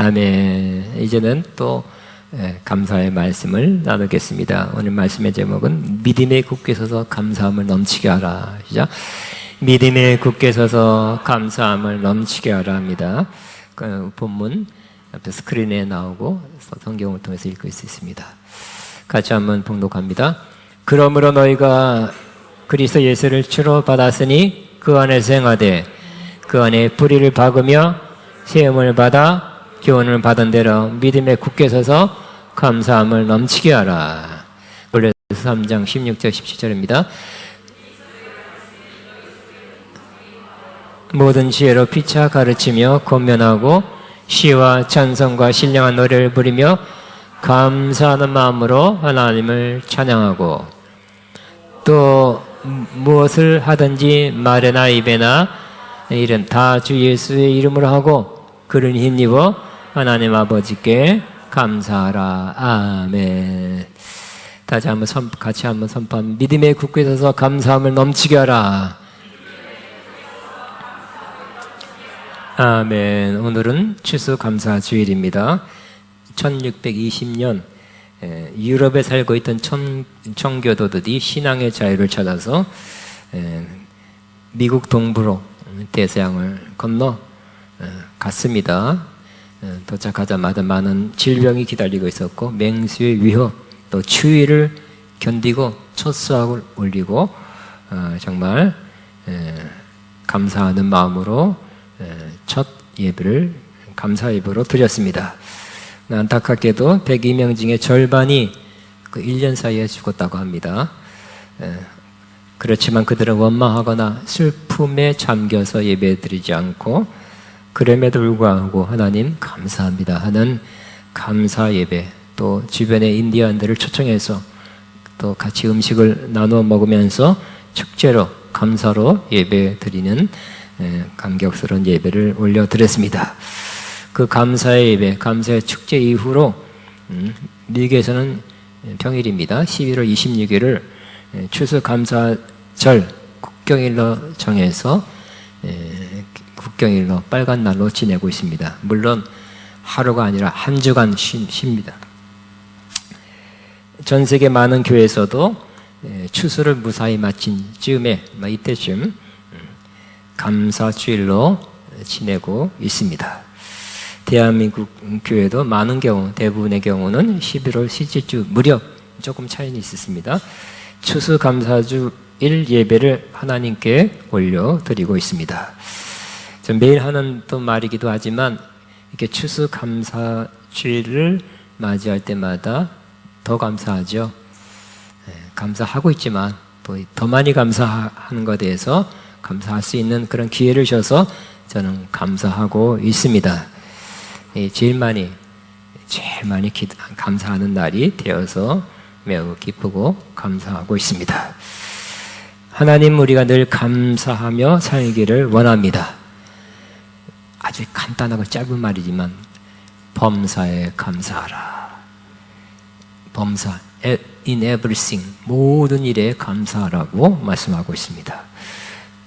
아멘. 이제는 또 감사의 말씀을 나누겠습니다. 오늘 말씀의 제목은 믿음에 굳게 서서 감사함을 넘치게 하라. 시작. 믿음에 굳게 서서 감사함을 넘치게 하라 합니다. 그 본문 앞에 스크린에 나오고 성경을 통해서 읽을 수 있습니다. 같이 한번 봉독합니다. 그러므로 너희가 그리스도 예수를 주로 받았으니 그 안에서 행하되 그 안에 뿌리를 박으며 세움을 받아 교훈을 받은 대로 믿음에 굳게 서서 감사함을 넘치게 하라. 골로새 3장 16절 17절입니다. 모든 지혜로 피차 가르치며 권면하고 시와 찬송과 신령한 노래를 부리며 감사하는 마음으로 하나님을 찬양하고 또 무엇을 하든지 말에나 입에나 일은 다 주 예수의 이름으로 하고 그를 힘입어 하나님 아버지께 감사하라. 아멘. 다시 한번 같이 한번 선포합니다. 믿음에 굳게 서서 감사함을 넘치게 하라. 아멘. 오늘은 추수감사주일입니다. 1620년 유럽에 살고 있던 청교도들이 신앙의 자유를 찾아서 미국 동부로 대서양을 건너 갔습니다. 도착하자마자 많은 질병이 기다리고 있었고 맹수의 위협 또 추위를 견디고 첫 수확을 올리고 정말 감사하는 마음으로 첫 예배를 감사 예배로 드렸습니다. 안타깝게도 102명 중에 절반이 그 1년 사이에 죽었다고 합니다. 그렇지만 그들은 원망하거나 슬픔에 잠겨서 예배드리지 않고 그럼에도 불구하고 하나님 감사합니다 하는 감사 예배, 또 주변의 인디언들을 초청해서 또 같이 음식을 나누어 먹으면서 축제로 감사로 예배 드리는 감격스러운 예배를 올려드렸습니다. 그 감사의 예배, 감사의 축제 이후로 미국에서는 평일입니다. 11월 26일을 추수감사절 국경일로 정해서 국경일로 빨간 날로 지내고 있습니다. 물론 하루가 아니라 한 주간 쉽니다. 전 세계 많은 교회에서도 추수를 무사히 마친 즈음에 이때쯤 감사주일로 지내고 있습니다. 대한민국 교회도 많은 경우, 대부분의 경우는 11월 셋째 주 무렵 조금 차이는 있었습니다. 추수감사주일 예배를 하나님께 올려드리고 있습니다. 매일 하는 또 말이기도 하지만 이렇게 추수감사주일을 맞이할 때마다 더 감사하죠. 감사하고 있지만 또 더 많이 감사하는 것에 대해서 감사할 수 있는 그런 기회를 주셔서 저는 감사하고 있습니다. 제일 많이 감사하는 날이 되어서 매우 기쁘고 감사하고 있습니다. 하나님, 우리가 늘 감사하며 살기를 원합니다. 아주 간단하고 짧은 말이지만 범사에 감사하라. 범사, in everything, 모든 일에 감사하라고 말씀하고 있습니다.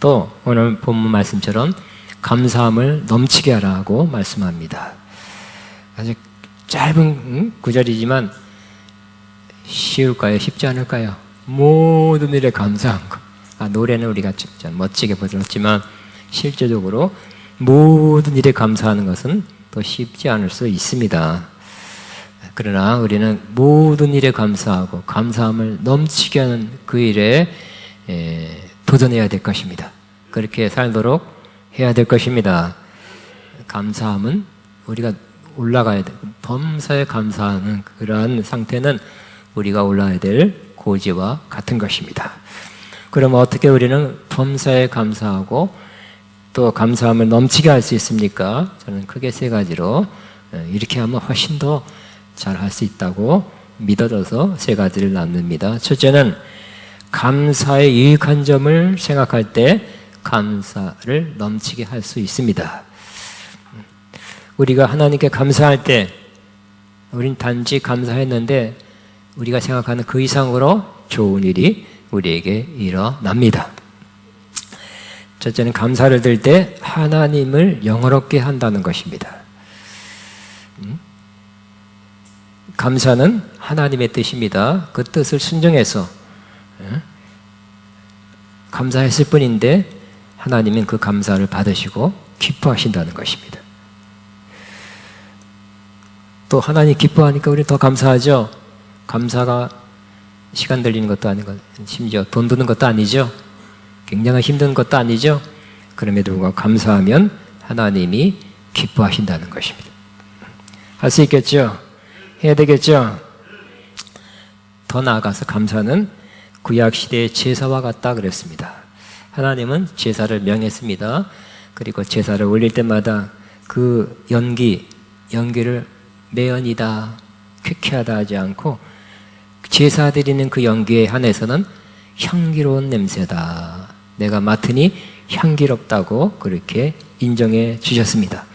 또 오늘 본문 말씀처럼 감사함을 넘치게 하라고 말씀합니다. 아주 짧은 구절이지만 쉬울까요? 쉽지 않을까요? 모든 일에 감사한 것. 노래는 우리가 멋지게 불렀지만 실제적으로 모든 일에 감사하는 것은 더 쉽지 않을 수 있습니다. 그러나 우리는 모든 일에 감사하고 감사함을 넘치게 하는 그 일에 도전해야 될 것입니다. 그렇게 살도록 해야 될 것입니다. 감사함은 우리가 올라가야 돼. 범사에 감사하는 그러한 상태는 우리가 올라가야 될 고지와 같은 것입니다. 그럼 어떻게 우리는 범사에 감사하고 또 감사함을 넘치게 할 수 있습니까? 저는 크게 세 가지로 이렇게 하면 훨씬 더 잘 할 수 있다고 믿어져서 세 가지를 나눕니다. 첫째는 감사의 유익한 점을 생각할 때 감사를 넘치게 할 수 있습니다. 우리가 하나님께 감사할 때 우린 단지 감사했는데 우리가 생각하는 그 이상으로 좋은 일이 우리에게 일어납니다. 첫째는 감사를 들 때 하나님을 영화롭게 한다는 것입니다. 감사는 하나님의 뜻입니다. 그 뜻을 순종해서 감사했을 뿐인데 하나님은 그 감사를 받으시고 기뻐하신다는 것입니다. 또 하나님 기뻐하니까 우리 더 감사하죠. 감사가 시간 들리는 것도 아니고 심지어 돈 드는 것도 아니죠. 굉장히 힘든 것도 아니죠. 그럼에도 불구하고 감사하면 하나님이 기뻐하신다는 것입니다. 할 수 있겠죠? 해야 되겠죠? 더 나아가서 감사는 구약시대의 제사와 같다 그랬습니다. 하나님은 제사를 명했습니다. 그리고 제사를 올릴 때마다 그 연기를 매연이다, 쾌쾌하다 하지 않고 제사 드리는 그 연기에 한해서는 향기로운 냄새다. 내가 맡으니 향기롭다고 그렇게 인정해 주셨습니다.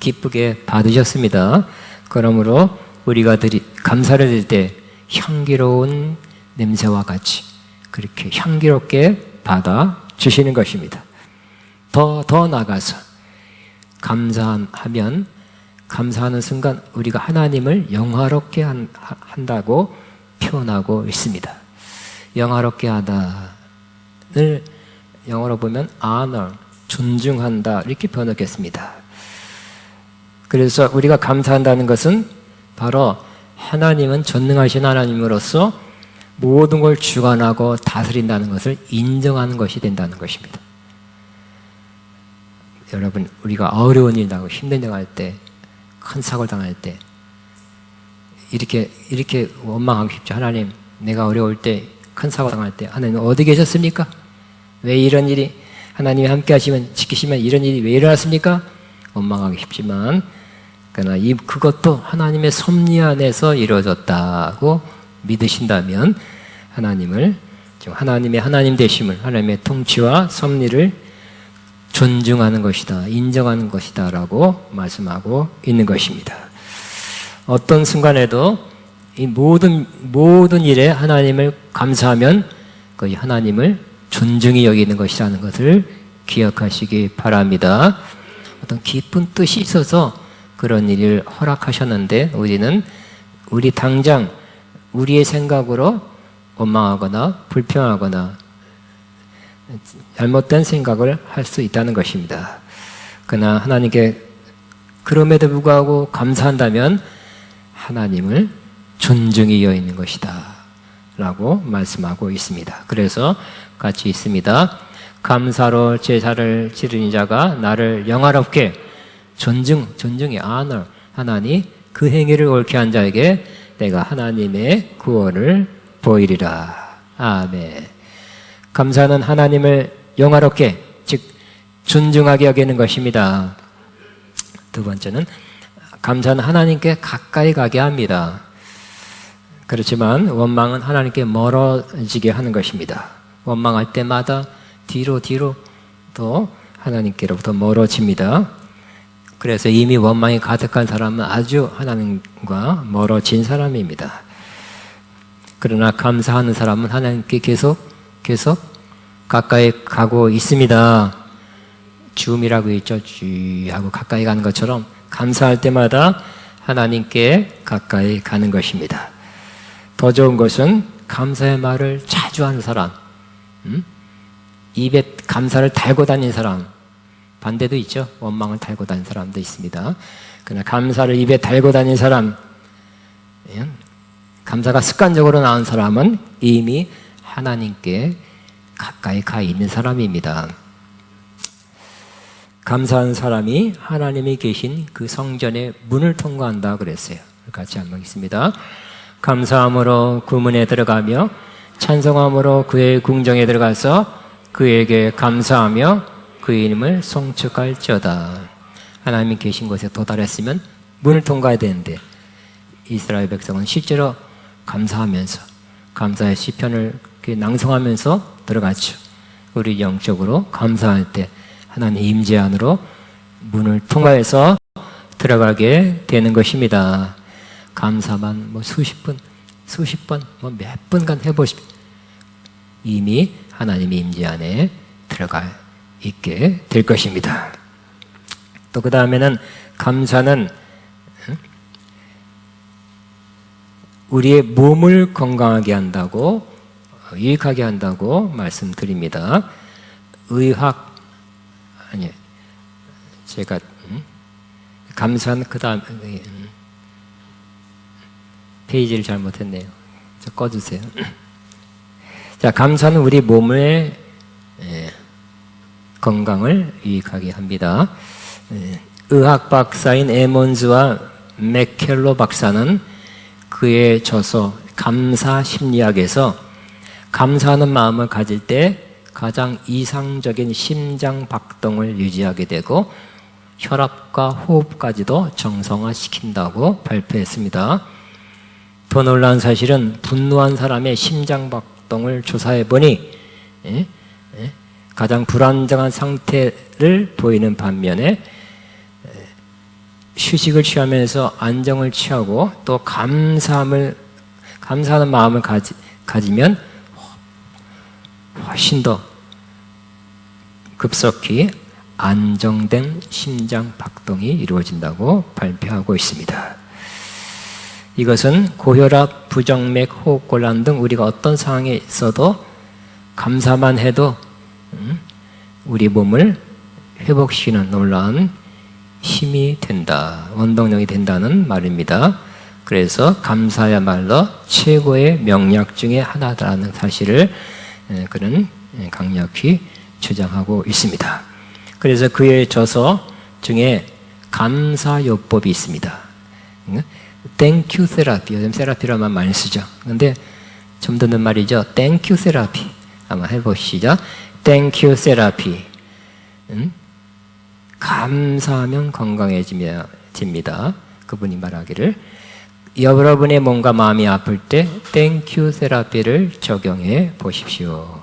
기쁘게 받으셨습니다. 그러므로 우리가 감사를 드릴 때 향기로운 냄새와 같이 그렇게 향기롭게 받아 주시는 것입니다. 더 나아가서 감사하면 감사하는 순간 우리가 하나님을 영화롭게 한다고 표현하고 있습니다. 영화롭게 하다를 영어로 보면 honor, 존중한다 이렇게 번역했습니다. 그래서 우리가 감사한다는 것은 바로 하나님은 전능하신 하나님으로서 모든 걸 주관하고 다스린다는 것을 인정하는 것이 된다는 것입니다. 여러분, 우리가 어려운 일 나고 힘든 일 할 때, 큰 사고를 당할 때 이렇게 원망하고 싶죠. 하나님, 내가 어려울 때, 큰 사고 당할 때 하나님 어디 계셨습니까? 왜 이런 일이 하나님이 함께 하시면 지키시면 이런 일이 왜 일어났습니까? 원망하기 쉽지만 그러나 그것도 하나님의 섭리 안에서 이루어졌다고 믿으신다면 하나님의 하나님 되심을, 하나님의 통치와 섭리를 존중하는 것이다, 인정하는 것이다 라고 말씀하고 있는 것입니다. 어떤 순간에도 이 모든 일에 하나님을 감사하면 거의 하나님을 존중히 여기는 것이라는 것을 기억하시기 바랍니다. 어떤 깊은 뜻이 있어서 그런 일을 허락하셨는데 우리 당장 우리의 생각으로 원망하거나 불평하거나 잘못된 생각을 할 수 있다는 것입니다. 그러나 하나님께 그럼에도 불구하고 감사한다면 하나님을 존중히 여기는 것이다 라고 말씀하고 있습니다. 그래서 같이 있습니다. 감사로 제사를 지르는 자가 나를 영화롭게 존중이 honor, 하나님 그 행위를 옳게 한 자에게 내가 하나님의 구원을 보이리라. 아멘. 감사는 하나님을 영화롭게, 즉 존중하게 여기는 것입니다. 두 번째는 감사는 하나님께 가까이 가게 합니다. 그렇지만 원망은 하나님께 멀어지게 하는 것입니다. 원망할 때마다 뒤로 더 하나님께로부터 멀어집니다. 그래서 이미 원망이 가득한 사람은 아주 하나님과 멀어진 사람입니다. 그러나 감사하는 사람은 하나님께 계속 가까이 가고 있습니다. 줌이라고 있죠. 쥐 하고 가까이 가는 것처럼 감사할 때마다 하나님께 가까이 가는 것입니다. 더 좋은 것은 감사의 말을 자주 하는 사람, 입에 감사를 달고 다니는 사람, 반대도 있죠. 원망을 달고 다니는 사람도 있습니다. 그러나 감사를 입에 달고 다니는 사람, 감사가 습관적으로 나온 사람은 이미 하나님께 가까이 가 있는 사람입니다. 감사한 사람이 하나님이 계신 그 성전의 문을 통과한다 그랬어요. 같이 한번 읽습니다. 감사함으로 그 문에 들어가며 찬송함으로 그의 궁정에 들어가서 그에게 감사하며 그의 이름을 송축할지어다. 하나님이 계신 곳에 도달했으면 문을 통과해야 되는데 이스라엘 백성은 실제로 감사하면서 감사의 시편을 낭송하면서 들어갔죠. 우리 영적으로 감사할 때 하나님 임재 안으로 문을 통과해서 들어가게 되는 것입니다. 감사만 수십 번, 몇 분간 해보십시오. 이미 하나님의 임재 안에 들어가 있게 될 것입니다. 또 그 다음에는 감사는 우리의 몸을 건강하게 한다고, 유익하게 한다고 말씀드립니다. 의학, 아니, 제가, 감사는 그 다음, 페이지를 잘못했네요. 꺼주세요. 자, 감사는 우리 몸의 건강을 유익하게 합니다. 의학 박사인 에몬즈와 맥켈로 박사는 그의 저서 감사 심리학에서 감사하는 마음을 가질 때 가장 이상적인 심장 박동을 유지하게 되고 혈압과 호흡까지도 정상화시킨다고 발표했습니다. 더 놀라운 사실은 분노한 사람의 심장 박동을 조사해 보니 가장 불안정한 상태를 보이는 반면에 휴식을 취하면서 안정을 취하고 또 감사하는 마음을 가지면 훨씬 더 급속히 안정된 심장 박동이 이루어진다고 발표하고 있습니다. 이것은 고혈압, 부정맥, 호흡곤란 등 우리가 어떤 상황에 있어도 감사만 해도 우리 몸을 회복시키는 놀라운 힘이 된다, 원동력이 된다는 말입니다. 그래서 감사야말로 최고의 명약 중에 하나다라는 사실을 그는 강력히 주장하고 있습니다. 그래서 그의 저서 중에 감사요법이 있습니다. 땡큐 세라피, 요즘 세라피라만 많이 쓰죠. 근데 좀 듣는 말이죠. 땡큐 세라피. 한번 해보시죠. 땡큐 세라피. 감사하면 건강해집니다. 그분이 말하기를 여러분의 몸과 마음이 아플 때 땡큐 세라피를 적용해 보십시오.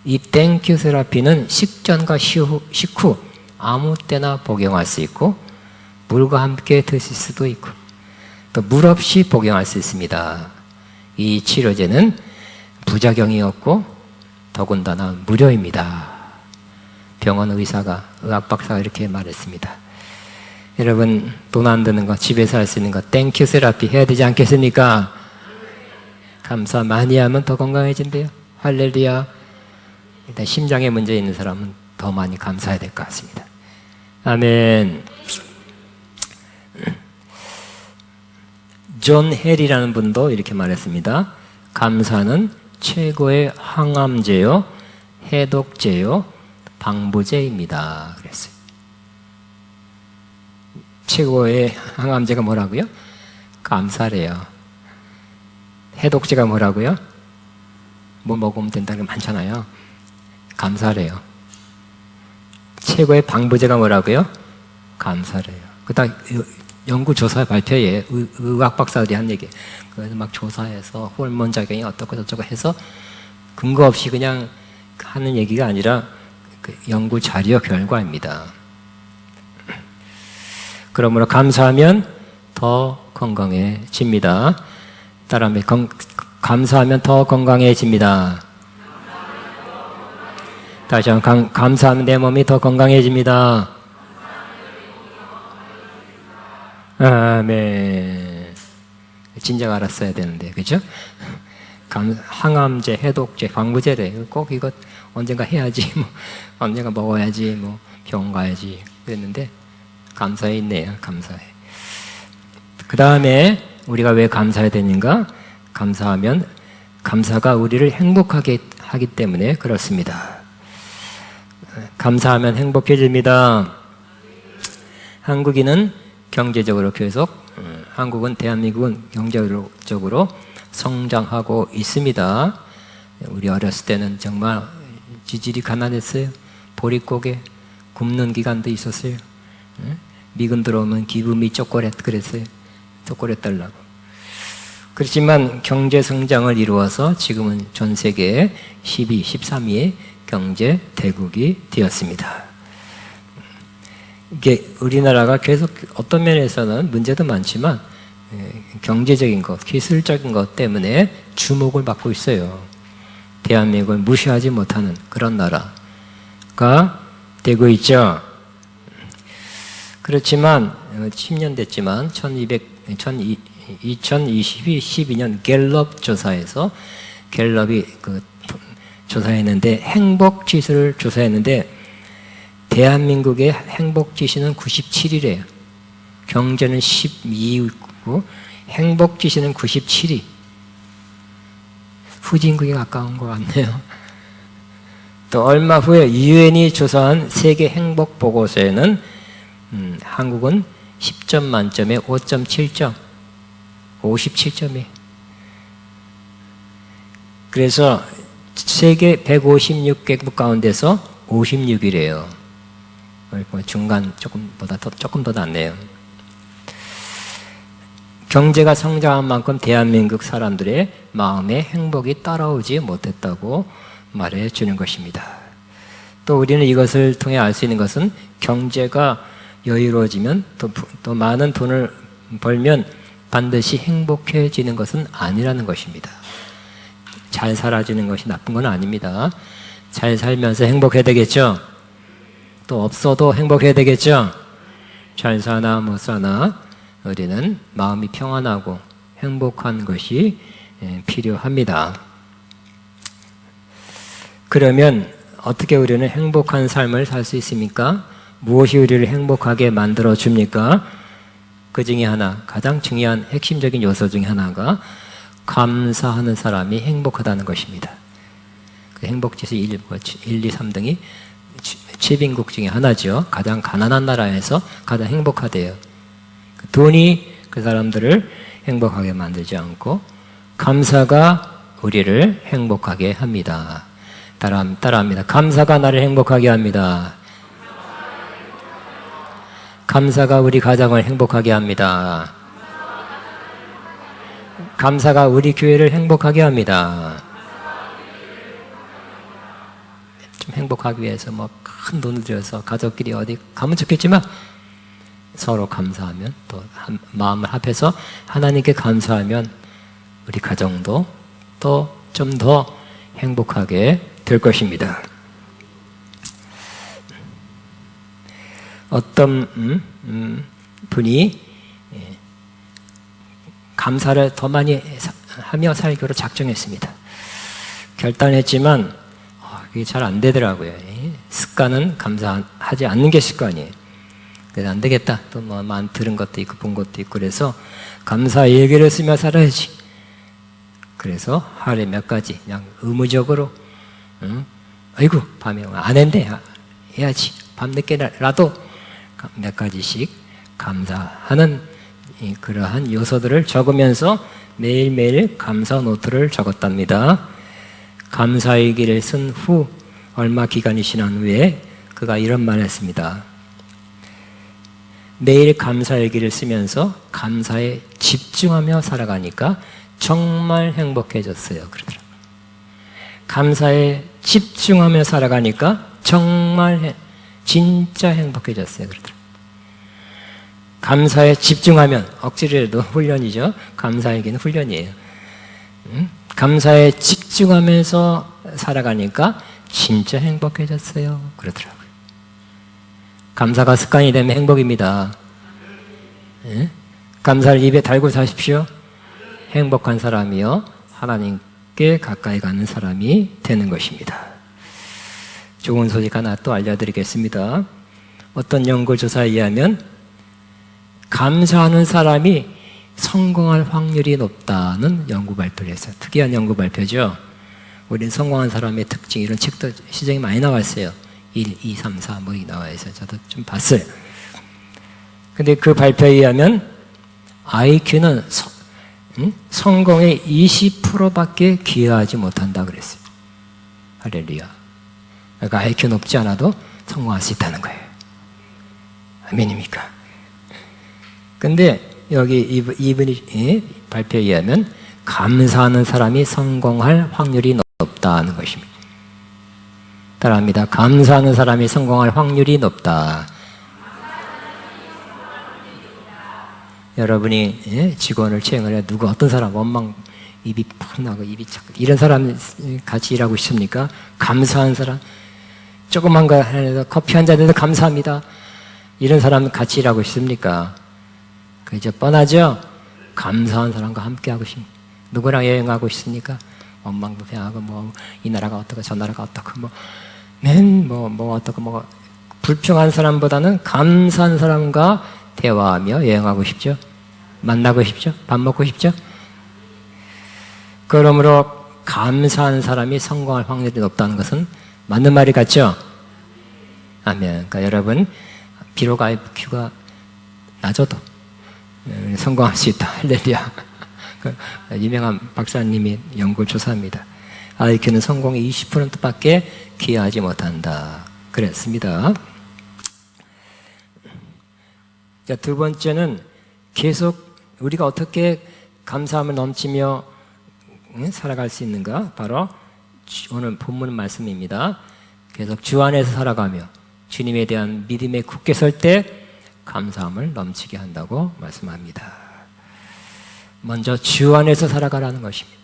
이 땡큐 세라피는 식전과 식후 아무 때나 복용할 수 있고 물과 함께 드실 수도 있고 또 물 없이 복용할 수 있습니다. 이 치료제는 부작용이 없고 더군다나 무료입니다. 병원 의사가, 의학 박사가 이렇게 말했습니다. 여러분 돈 안 드는 거, 집에서 할 수 있는 거 땡큐 세라피 해야 되지 않겠습니까? 감사 많이 하면 더 건강해진대요. 할렐루야. 일단 심장에 문제 있는 사람은 더 많이 감사해야 될 것 같습니다. 아멘. 존 헬이라는 분도 이렇게 말했습니다. 감사는 최고의 항암제요, 해독제요, 방부제입니다. 그랬어요. 최고의 항암제가 뭐라고요? 감사래요. 해독제가 뭐라고요? 뭐 먹으면 된다는 게 많잖아요. 감사래요. 최고의 방부제가 뭐라고요? 감사래요. 그다음 연구조사 발표에 의학 박사들이 한 얘기. 그래서 막 조사해서 호르몬 작용이 어떻고 저쩌고 해서 근거 없이 그냥 하는 얘기가 아니라 그 연구 자료 결과입니다. 그러므로 감사하면 더 건강해집니다. 따라하면 감사하면 더 건강해집니다. 다시 한번 감사하면 내 몸이 더 건강해집니다. 아멘. 진작 알았어야 되는데, 그죠? 항암제, 해독제, 방부제래. 꼭 이거 언젠가 해야지, 뭐, 언젠가 먹어야지, 뭐, 병원 가야지. 그랬는데, 감사해 있네요. 감사해. 그 다음에 우리가 왜 감사해야 되는가? 감사하면, 감사가 우리를 행복하게 하기 때문에 그렇습니다. 감사하면 행복해집니다. 한국인은 경제적으로 계속, 대한민국은 경제적으로 성장하고 있습니다. 우리 어렸을 때는 정말 지질이 가난했어요. 보릿고개 굶는 기간도 있었어요. 미군 들어오면 기분이 초콜릿 그랬어요. 초콜릿 달라고. 그렇지만 경제 성장을 이루어서 지금은 전 세계 12, 13위의 경제 대국이 되었습니다. 이게 우리나라가 계속 어떤 면에서는 문제도 많지만 경제적인 것, 기술적인 것 때문에 주목을 받고 있어요. 대한민국을 무시하지 못하는 그런 나라가 되고 있죠. 그렇지만 10년 됐지만 2022, 12년 갤럽 조사에서 갤럽이 조사했는데 행복 지수를 조사했는데 대한민국의 행복 지수는 97이래요. 경제는 12이고 행복 지수는 97이. 후진국에 가까운 것 같네요. 또 얼마 후에 유엔이 조사한 세계 행복 보고서에는 한국은 10점 만점에 5.7점, 57점이에요. 그래서 세계 156개국 가운데서 56위래요. 중간 조금 더 낫네요. 경제가 성장한 만큼 대한민국 사람들의 마음에 행복이 따라오지 못했다고 말해 주는 것입니다. 또 우리는 이것을 통해 알 수 있는 것은 경제가 여유로워지면 또 많은 돈을 벌면 반드시 행복해지는 것은 아니라는 것입니다. 잘 살아지는 것이 나쁜 건 아닙니다. 잘 살면서 행복해야 되겠죠? 또 없어도 행복해야 되겠죠? 잘 사나 못 사나 우리는 마음이 평안하고 행복한 것이 필요합니다. 그러면 어떻게 우리는 행복한 삶을 살 수 있습니까? 무엇이 우리를 행복하게 만들어 줍니까? 그 중에 하나, 가장 중요한 핵심적인 요소 중에 하나가 감사하는 사람이 행복하다는 것입니다. 그 행복지수 1, 2, 3등이 최빈국 중에 하나죠. 가장 가난한 나라에서 가장 행복하대요. 돈이 그 사람들을 행복하게 만들지 않고 감사가 우리를 행복하게 합니다. 따라합니다. 감사가 나를 행복하게 합니다. 감사가 우리 가정을 행복하게 합니다. 감사가 우리 교회를 행복하게 합니다. 좀 행복하기 위해서 큰 돈을 들여서 가족끼리 어디 가면 좋겠지만 서로 감사하면 또 마음을 합해서 하나님께 감사하면 우리 가정도 또 좀 더 행복하게 될 것입니다. 어떤 분이 감사를 더 많이 하며 살기로 작정했습니다. 결단했지만 그게 잘 안 되더라고요. 습관은 감사하지 않는 게 습관이에요. 그래서 안 되겠다. 또 많이 들은 것도 있고 본 것도 있고 그래서 감사 얘기를 쓰며 살아야지. 그래서 하루에 몇 가지 그냥 의무적으로 아이고 밤에 안 했네 해야지. 밤늦게라도 몇 가지씩 감사하는 그러한 요소들을 적으면서 매일매일 감사 노트를 적었답니다. 감사일기를 쓴 후 얼마 기간이 지난 후에 그가 이런 말을 했습니다. 매일 감사일기를 쓰면서 감사에 집중하며 살아가니까 정말 행복해졌어요. 그러더라고요. 감사에 집중하며 살아가니까 정말 진짜 행복해졌어요. 그러더라고요. 감사에 집중하면 억지로라도 훈련이죠. 감사일기는 훈련이에요. 감사에 집중하면서 살아가니까 진짜 행복해졌어요. 그러더라고요. 감사가 습관이 되면 행복입니다. 감사를 입에 달고 사십시오. 행복한 사람이요 하나님께 가까이 가는 사람이 되는 것입니다. 좋은 소식 하나 또 알려드리겠습니다. 어떤 연구조사에 의하면 감사하는 사람이 성공할 확률이 높다는 연구 발표를 했어요. 특이한 연구 발표죠. 우리는 성공한 사람의 특징 이런 책도 시중에 많이 나왔어요. 1, 2, 3, 4 뭐 나와 있어요. 저도 좀 봤어요. 근데 그 발표에 의하면 IQ는 성공의 20%밖에 기여하지 못한다 그랬어요. 할렐루야. 그러니까 IQ 높지 않아도 성공할 수 있다는 거예요. 아멘입니까? 근데 여기 이분이 발표에 의하면 감사하는 사람이 성공할 확률이 높다는 것입니다. 따라합니다. 감사하는 사람이 성공할 확률이 높다. 여러분이 직원을 채용을 해 누구 어떤 사람 원망 입이 팍 나고 입이 착 이런 사람 같이 일하고 있습니까? 감사한 사람 조그만 거 해서 커피 한 잔에도 감사합니다. 이런 사람 같이 일하고 있습니까? 그죠? 뻔하죠? 감사한 사람과 함께하고 싶습니다. 누구랑 여행하고 싶습니까? 원망불평하고 뭐 이 나라가 어떻고 저 나라가 어떻고 뭐 어떻고 뭐 불평한 사람보다는 감사한 사람과 대화하며 여행하고 싶죠. 만나고 싶죠. 밥 먹고 싶죠. 그러므로 감사한 사람이 성공할 확률이 높다는 것은 맞는 말이 같죠? 아멘. 그러니까 여러분, 비록 IQ가 낮아도 성공할 수 있다. 할렐루야. 유명한 박사님이 연구 조사합니다. IQ는 성공의 20%밖에 기여하지 못한다. 그랬습니다. 자, 두 번째는 계속 우리가 어떻게 감사함을 넘치며 살아갈 수 있는가? 바로 오늘 본문 말씀입니다. 계속 주 안에서 살아가며 주님에 대한 믿음에 굳게 설 때 감사함을 넘치게 한다고 말씀합니다. 먼저 주 안에서 살아가라는 것입니다.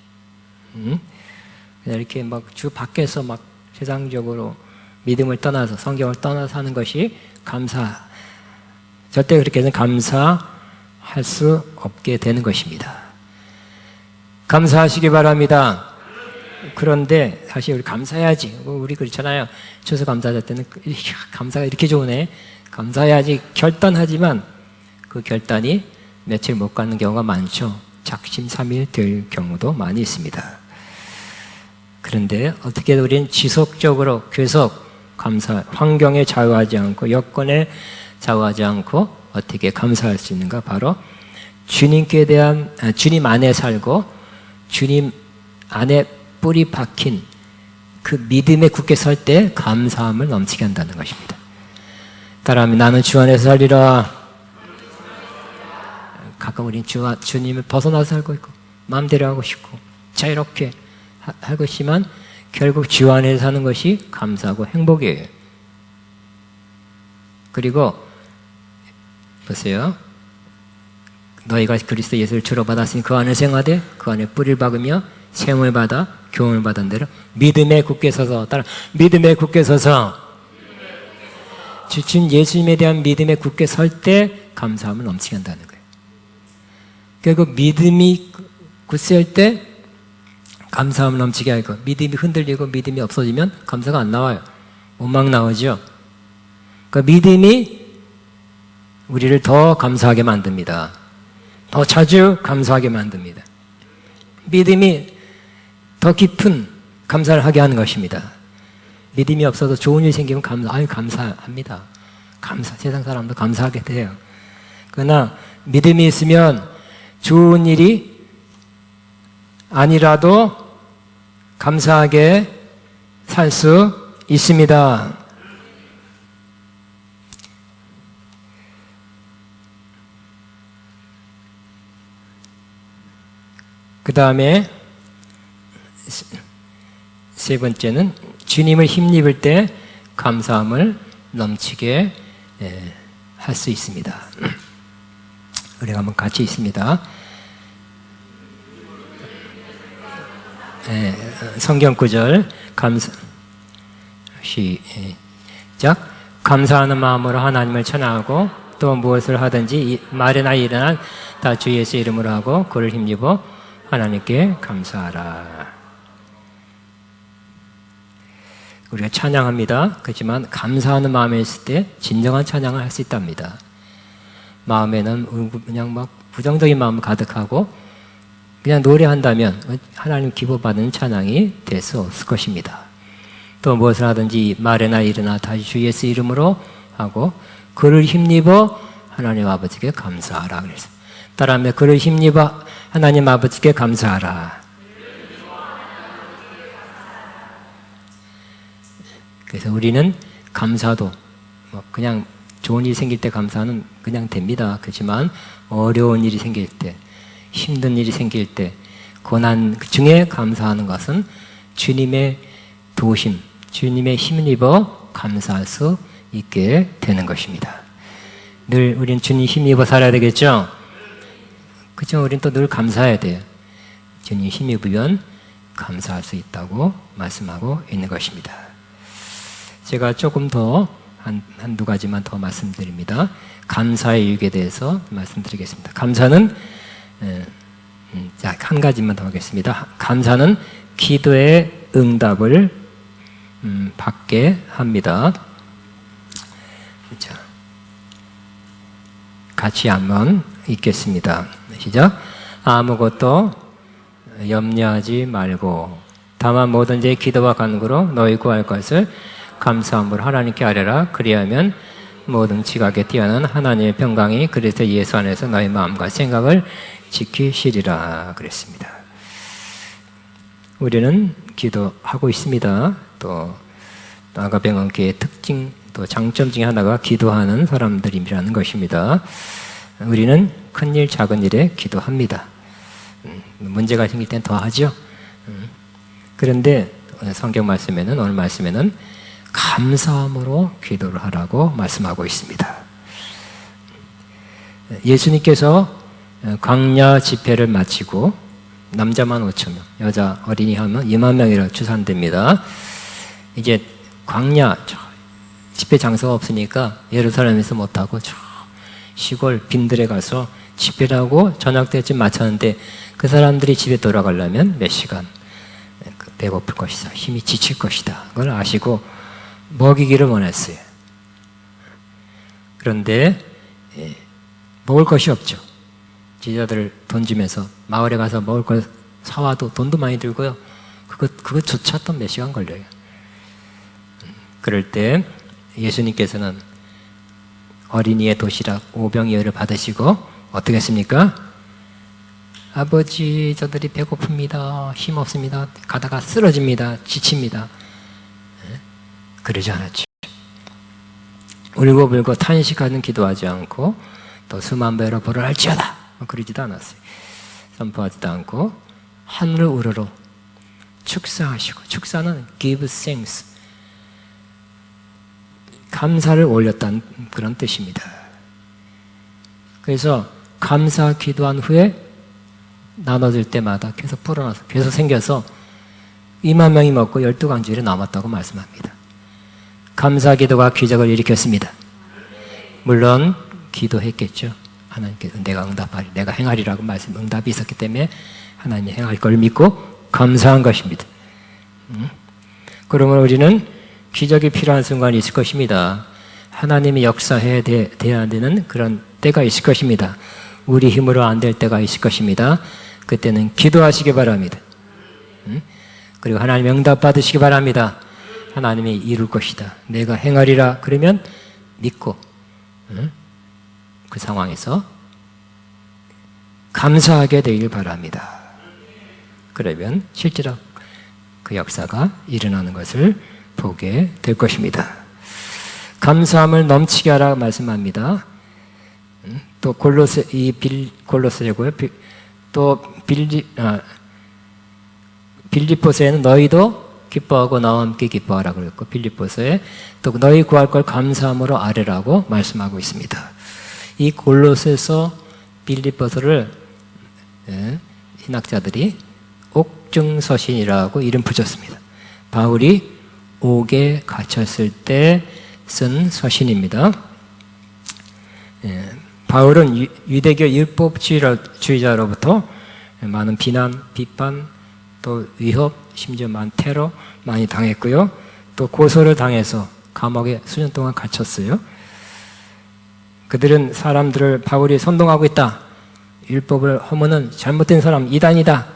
그냥 이렇게 막 주 밖에서 막 세상적으로 믿음을 떠나서 성경을 떠나서 하는 것이 절대 그렇게는 감사할 수 없게 되는 것입니다. 감사하시기 바랍니다. 그런데 사실 우리 감사해야지. 우리 그렇잖아요. 추수감사절 때는 감사가 이렇게 좋으네. 감사해야지 결단하지만 그 결단이 며칠 못 가는 경우가 많죠. 작심삼일 될 경우도 많이 있습니다. 그런데 어떻게 우리는 지속적으로 계속 환경에 좌우하지 않고 여건에 좌우하지 않고 어떻게 감사할 수 있는가? 바로 주님께 대한 주님 안에 살고 주님 안에 뿌리 박힌 그 믿음에 굳게 설 때 감사함을 넘치게 한다는 것입니다. 따라하면 나는 주 안에서 살리라. 가끔 우리는 주님을 벗어나서 살고 있고 마음대로 하고 싶고 자유롭게 하고 있지만 결국 주 안에서 사는 것이 감사하고 행복이에요. 그리고 보세요. 너희가 그리스도 예수를 주로 받았으니 그 안에 생활하되 그 안에 뿌리를 박으며 세움을 받아 교훈을 받은 대로 믿음에 굳게 서서 믿음에 굳게 서서 주신 예수님에 대한 믿음에 굳게 설 때 감사함을 넘치게 한다는 거예요. 결국 믿음이 굳세할 때 감사함을 넘치게 하고 믿음이 흔들리고 믿음이 없어지면 감사가 안 나와요. 원망 나오죠. 그러니까 믿음이 우리를 더 감사하게 만듭니다. 더 자주 감사하게 만듭니다. 믿음이 더 깊은 감사를 하게 하는 것입니다. 믿음이 없어도 좋은 일이 생기면 감사합니다. 세상 사람도 감사하게 돼요. 그러나 믿음이 있으면 좋은 일이 아니라도 감사하게 살 수 있습니다. 그 다음에 세 번째는 주님을 힘입을 때 감사함을 넘치게 할 수 있습니다. 우리가 한번 같이 있습니다. 성경 구절 시작. 감사하는 마음으로 하나님을 찬양하고 또 무엇을 하든지 말이나 일이나 다 주 예수 이름으로 하고 그를 힘입어 하나님께 감사하라. 우리가 찬양합니다. 그렇지만 감사하는 마음에 있을 때 진정한 찬양을 할 수 있답니다. 마음에는 그냥 막 부정적인 마음 가득하고 그냥 노래한다면 하나님 기뻐받는 찬양이 될 수 없을 것입니다. 또 무엇을 하든지 말이나 일이나 다시 주 예수 이름으로 하고 그를 힘입어 하나님 아버지께 감사하라. 그래서 따라하며 그를 힘입어 하나님 아버지께 감사하라. 그래서 우리는 감사도 그냥 좋은 일이 생길 때 감사는 그냥 됩니다. 그렇지만 어려운 일이 생길 때, 힘든 일이 생길 때, 고난 중에 감사하는 것은 주님의 도우심, 주님의 힘을 입어 감사할 수 있게 되는 것입니다. 늘 우리는 주님 힘입어 살아야 되겠죠? 그렇죠? 우리는 또 늘 감사해야 돼요. 주님 힘입으면 감사할 수 있다고 말씀하고 있는 것입니다. 제가 조금 더 한두 가지만 더 말씀드립니다. 감사의 유익에 대해서 말씀드리겠습니다. 감사는 자, 한 가지만 더 하겠습니다. 감사는 기도의 응답을 받게 합니다. 자, 같이 한번 읽겠습니다. 시작. 아무것도 염려하지 말고 다만 뭐든지 기도와 간구로 너희 구할 것을 감사함으로 하나님께 아뢰라. 그리하면 모든 지각에 뛰어난 하나님의 평강이 그리스도 예수 안에서 너희 마음과 생각을 지키시리라 그랬습니다. 우리는 기도하고 있습니다. 또 아가병원교회의 특징 또 장점 중에 하나가 기도하는 사람들이라는 것입니다. 우리는 큰일 작은 일에 기도합니다. 문제가 생길 땐 더 하죠. 그런데 성경 말씀에는 오늘 말씀에는 감사함으로 기도를 하라고 말씀하고 있습니다. 예수님께서 광야 집회를 마치고 남자만 5,000명, 여자 어린이 하면 2만 명이라 추산됩니다. 이제 광야 집회 장소가 없으니까 예루살렘에서 못하고 저 시골 빈들에 가서 집회를 하고 저녁 때쯤 마쳤는데 그 사람들이 집에 돌아가려면 몇 시간 배고플 것이다, 힘이 지칠 것이다, 그걸 아시고 먹이기를 원했어요. 그런데 먹을 것이 없죠. 제자들을 던지면서 마을에 가서 먹을 걸 사와도 돈도 많이 들고요. 그것조차 또 몇 시간 걸려요. 그럴 때 예수님께서는 어린이의 도시락 오병이어를 받으시고 어떻게 했습니까? 아버지, 저들이 배고픕니다. 힘없습니다. 가다가 쓰러집니다. 지칩니다. 그러지 않았죠. 울고불고 탄식하는 기도하지 않고 또 수만 배로 벌을 할지어다 그러지도 않았어요. 선포하지도 않고 하늘을 우러러 축사하시고, 축사는 give thanks, 감사를 올렸다는 그런 뜻입니다. 그래서 감사 기도한 후에 나눠질 때마다 계속 불어나서 계속 생겨서 2만 명이 먹고 12강주일이 남았다고 말씀합니다. 감사 기도가 기적을 일으켰습니다. 물론 기도했겠죠. 하나님께서 내가 응답하리, 내가 행하리라고 말씀, 응답이 있었기 때문에 하나님이 행할 걸 믿고 감사한 것입니다. 그러면 우리는 기적이 필요한 순간이 있을 것입니다. 하나님이 역사해야 되는 그런 때가 있을 것입니다. 우리 힘으로 안 될 때가 있을 것입니다. 그때는 기도하시기 바랍니다. 그리고 하나님 응답 받으시기 바랍니다. 하나님이 이룰 것이다, 내가 행하리라 그러면 믿고 그 상황에서 감사하게 되길 바랍니다. 그러면 실제로 그 역사가 일어나는 것을 보게 될 것입니다. 감사함을 넘치게 하라 말씀합니다. 또 골로새고요. 또 빌립보서에는 너희도 기뻐하고 나와 함께 기뻐하라 그랬고, 빌립보서에 또 너희 구할 걸 감사함으로 아뢰라고 말씀하고 있습니다. 이 골로새서 빌립보서를 신학자들이 옥중서신이라고 이름 붙였습니다. 바울이 옥에 갇혔을 때 쓴 서신입니다. 바울은 유대교 율법주의자로부터 많은 비난, 비판, 또 위협, 심지어 많은 테러 많이 당했고요. 또 고소를 당해서 감옥에 수년 동안 갇혔어요. 그들은 사람들을 바울이 선동하고 있다, 율법을 허무는 잘못된 사람, 이단이다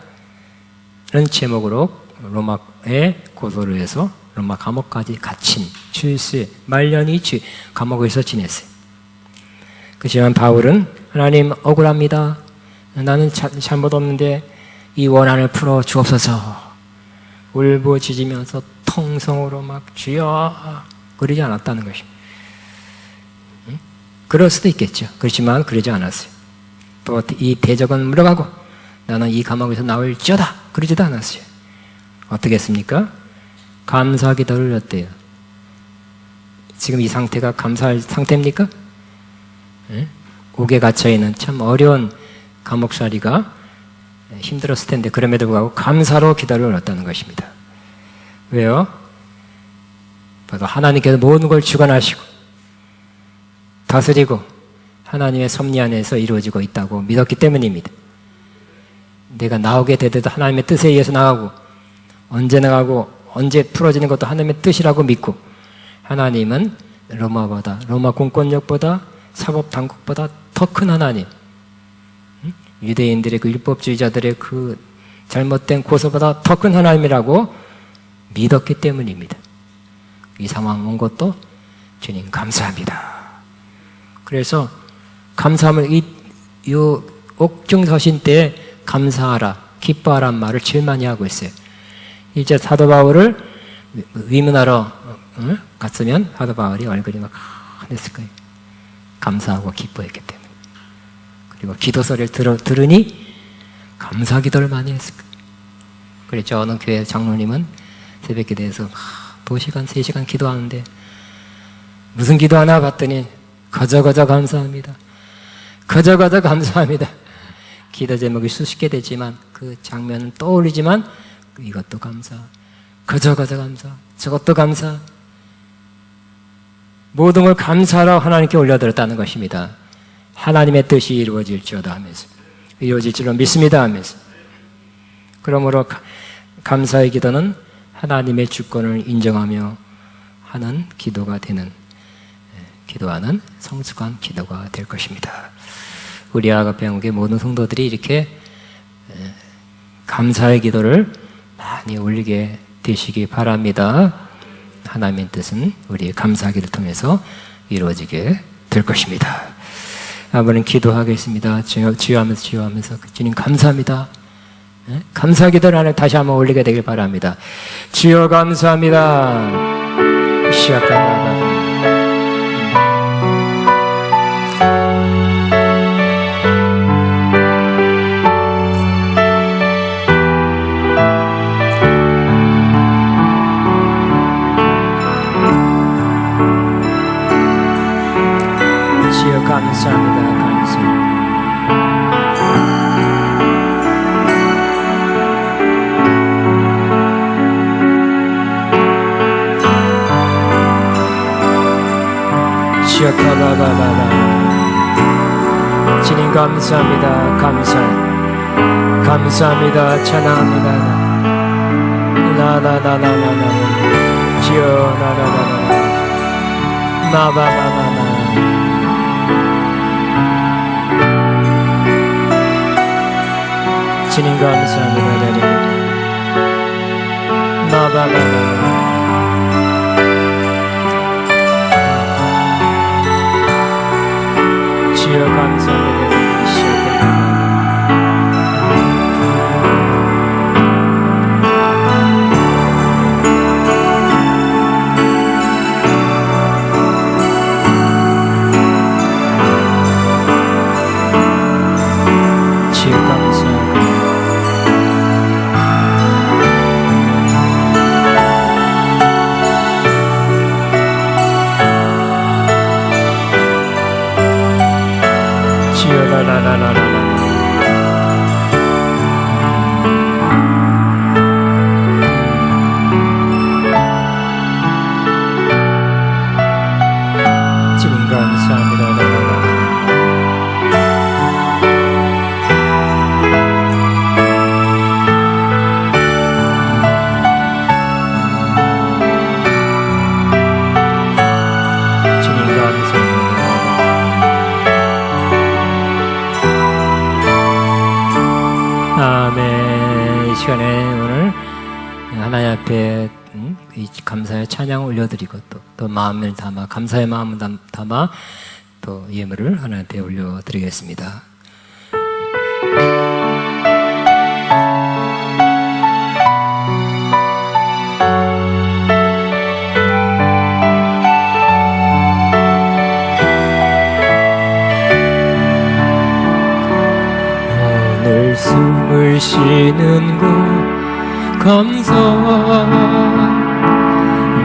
라는 제목으로 로마에 고소를 해서 로마 감옥까지 갇힌 출세, 말년이 감옥에서 지냈어요. 그렇지만 바울은 하나님 억울합니다, 나는 잘못 없는데 이 원한을 풀어 주옵소서 울부짖으면서 통성으로 막 주여 그러지 않았다는 것입니다. 그럴 수도 있겠죠. 그렇지만 그러지 않았어요. 또 이 대적은 물러가고 나는 이 감옥에서 나올지어다 그러지도 않았어요. 어떻게 했습니까? 감사 기도를 올렸대요. 지금 이 상태가 감사할 상태입니까? 옥에 갇혀있는 참 어려운 감옥살이가 힘들었을 텐데 그럼에도 불구하고 감사로 기도를 올렸다는 것입니다. 왜요? 바로 하나님께서 모든 걸 주관하시고 다스리고 하나님의 섭리 안에서 이루어지고 있다고 믿었기 때문입니다. 내가 나오게 되더라도 하나님의 뜻에 의해서 나가고, 언제 나가고 언제 풀어지는 것도 하나님의 뜻이라고 믿고, 하나님은 로마 공권력보다 사법 당국보다 더 큰 하나님, 유대인들의 그 율법주의자들의 그 잘못된 고소보다 더 큰 하나님이라고 믿었기 때문입니다. 이 상황 온 것도 주님 감사합니다. 그래서 감사함을 이 옥중서신 때 감사하라, 기뻐하란 말을 제일 많이 하고 있어요. 이제 사도 바울을 위문하러 갔으면 사도 바울이 얼굴이 막 하늘을 거예요. 감사하고 기뻐했기 때문에. 그리고 기도 소리를 들으니 감사 기도를 많이 했을 거예요. 그랬죠. 어느 교회 장로님은 새벽 기도에서 2시간, 3시간 기도하는데 무슨 기도하나 봤더니 거저 감사합니다. 거저 감사합니다. 기도 제목이 수십 개 되지만 그 장면은 떠올리지만 이것도 감사, 거저 감사, 저것도 감사, 모든 걸 감사하라고 하나님께 올려드렸다는 것입니다. 하나님의 뜻이 이루어질지어다 하면서, 이루어질 줄로 믿습니다 하면서. 그러므로 감사의 기도는 하나님의 주권을 인정하며 하는 기도가 되는, 기도하는 성숙한 기도가 될 것입니다. 우리 아가페 한국의 모든 성도들이 이렇게 감사의 기도를 많이 올리게 되시기 바랍니다. 하나님의 뜻은 우리의 감사 기도를 통해서 이루어지게 될 것입니다. 한번 기도하겠습니다. 주여 하면서 주님 감사합니다. 감사 기도를 하나 다시 한번 올리게 되길 바랍니다. 주여 감사합니다. 시작합니다. 주여 감사합니다. 감사합니다. 주여 주님 감사합니다. 감사합니다. 찬양합니다. 나나나나나나 주여 나나나나 마바마마마 주님 감사합니다. 마바마마마 주여 감사합니다. 아멘. 이 시간에 오늘 하나님 앞에 이 감사의 찬양 올려드리고 또 마음을 담아, 감사의 마음을 담아 또 예물을 하나님 앞에 올려드리겠습니다. 숨을 쉬는 곳 감사,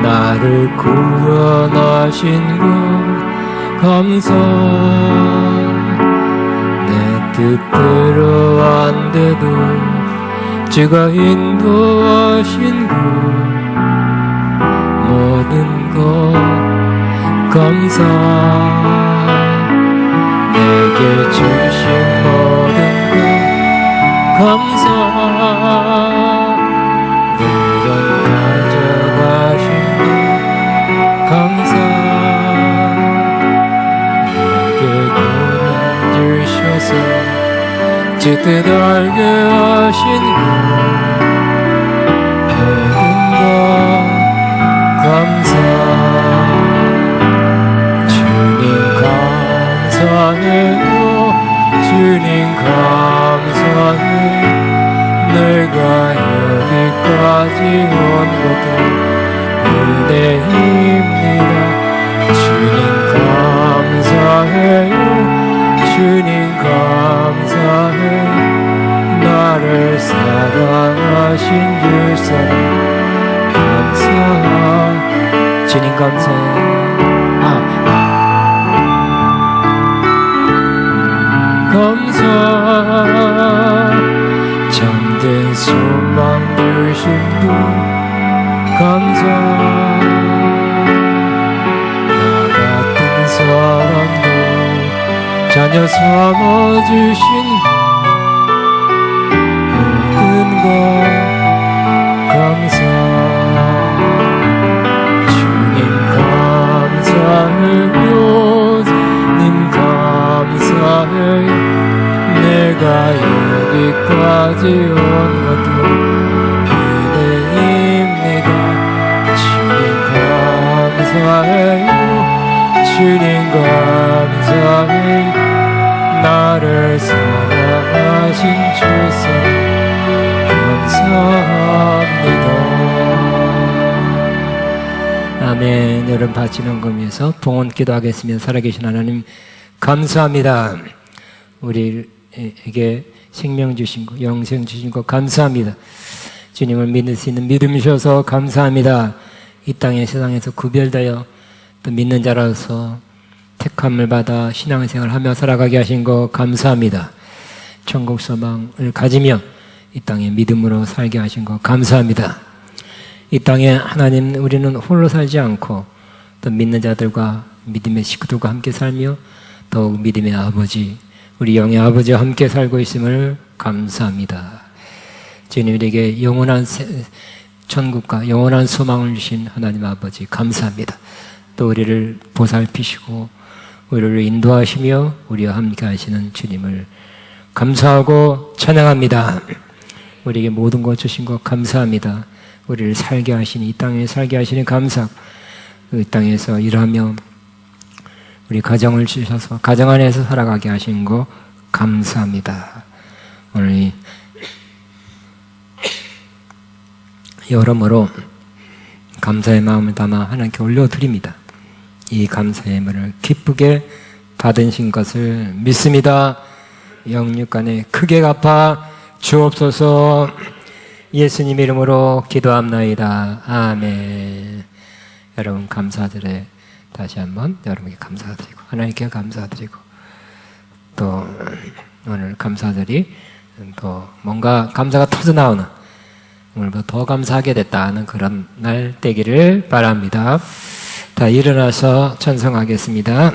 나를 구원하신 곳 감사, 내 뜻대로 안 돼도 주가 인도하신 곳 모든 것 감사, 내게 주신 모든 것 감사, 주 뜻 알게 하신 모든 것 감사 주님 감사해요 주님 감사해요 내가 여기까지 온 것도 은혜입니다 주님 감사해요 주님 감사해요 나를 사랑하신 주 사랑 감사해요 주님 감사해요 감사 잠든 소망 주신 분 감사 나 같은 사람도 자녀 삼아주신 모든 것 감사 주님 감사해요 님 감사해요 내가 여기까지 온 것도 은혜입니다 주님 감사해요 주님 감사해요 나를 사랑하신 주 사랑 감사합니다 아멘 여러분 바치는 검에서 봉헌 기도하겠습니다 살아계신 하나님 감사합니다 우리에게 생명 주신 것, 영생 주신 것 감사합니다. 주님을 믿을 수 있는 믿음 주셔서 감사합니다. 이 땅의 세상에서 구별되어 또 믿는 자라서 택함을 받아 신앙생활을 하며 살아가게 하신 것 감사합니다. 천국 소망을 가지며 이 땅에 믿음으로 살게 하신 것 감사합니다. 이 땅에 하나님 우리는 홀로 살지 않고 또 믿는 자들과 믿음의 식구들과 함께 살며 더욱 믿음의 아버지 우리 영의 아버지와 함께 살고 있음을 감사합니다. 주님 우리에게 영원한 천국과 영원한 소망을 주신 하나님 아버지 감사합니다. 또 우리를 보살피시고 우리를 인도하시며 우리와 함께 하시는 주님을 감사하고 찬양합니다. 우리에게 모든 것 주신 것 감사합니다. 우리를 살게 하시니 이 땅에 살게 하시니 감사 이 땅에서 일하며 우리 가정을 주셔서 가정 안에서 살아가게 하신 거 감사합니다. 오늘 여러모로 감사의 마음을 담아 하나님께 올려드립니다. 이 감사의 예물을 기쁘게 받으신 것을 믿습니다. 영육간에 크게 갚아 주옵소서. 예수님 이름으로 기도합나이다. 아멘. 여러분 감사드려요. 다시 한번 여러분께 감사드리고 하나님께 감사드리고 또 오늘 감사들이 또 뭔가 감사가 터져나오는 오늘부터 더 감사하게 됐다는 그런 날 되기를 바랍니다. 다 일어나서 찬송하겠습니다.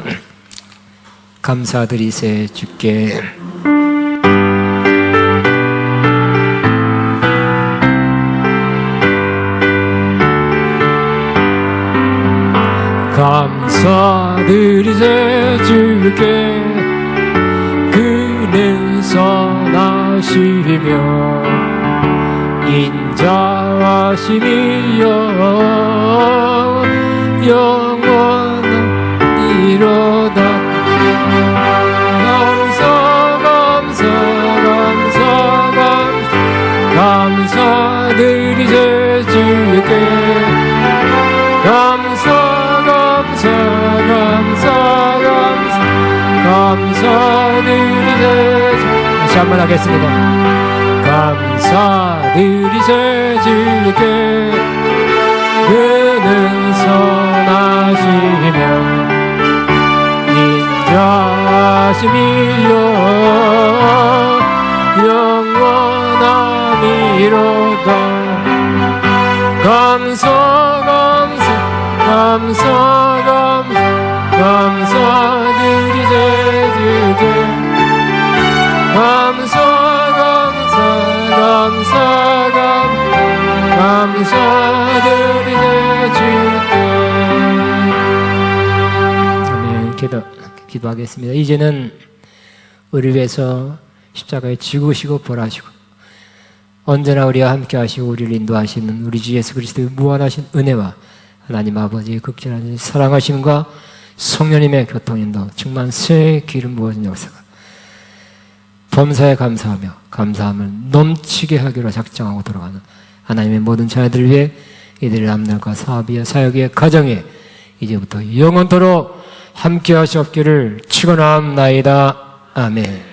감사드리세 주께 감사드리세 주께 그는 선하시며 인자하심이여 영원하리로다 감사드리세 주께 감사드리세 다시 한번 하겠습니다. 감사드리세 주께 그는 선하시며 인자하심이여 영원하리로다 감사드리세 주께 감사드리세 주께 아멘. 기도하겠습니다. 이제는 우리 위해서 십자가에 죽으시고 벌하시고 언제나 우리와 함께 하시고 우리를 인도하시는 우리 주 예수 그리스도의 무한하신 은혜와 하나님 아버지의 극진하신 사랑하심과 성령님의 교통인도 충만 새 기름 부어진 역사가 범사에 감사하며 감사함을 넘치게 하기로 작정하고 돌아가는 하나님의 모든 자녀들 위해 이들의 남들과 사업이여 사역의 가정에 이제부터 영원토록 함께 하시옵기를 축원합나이다. 아멘.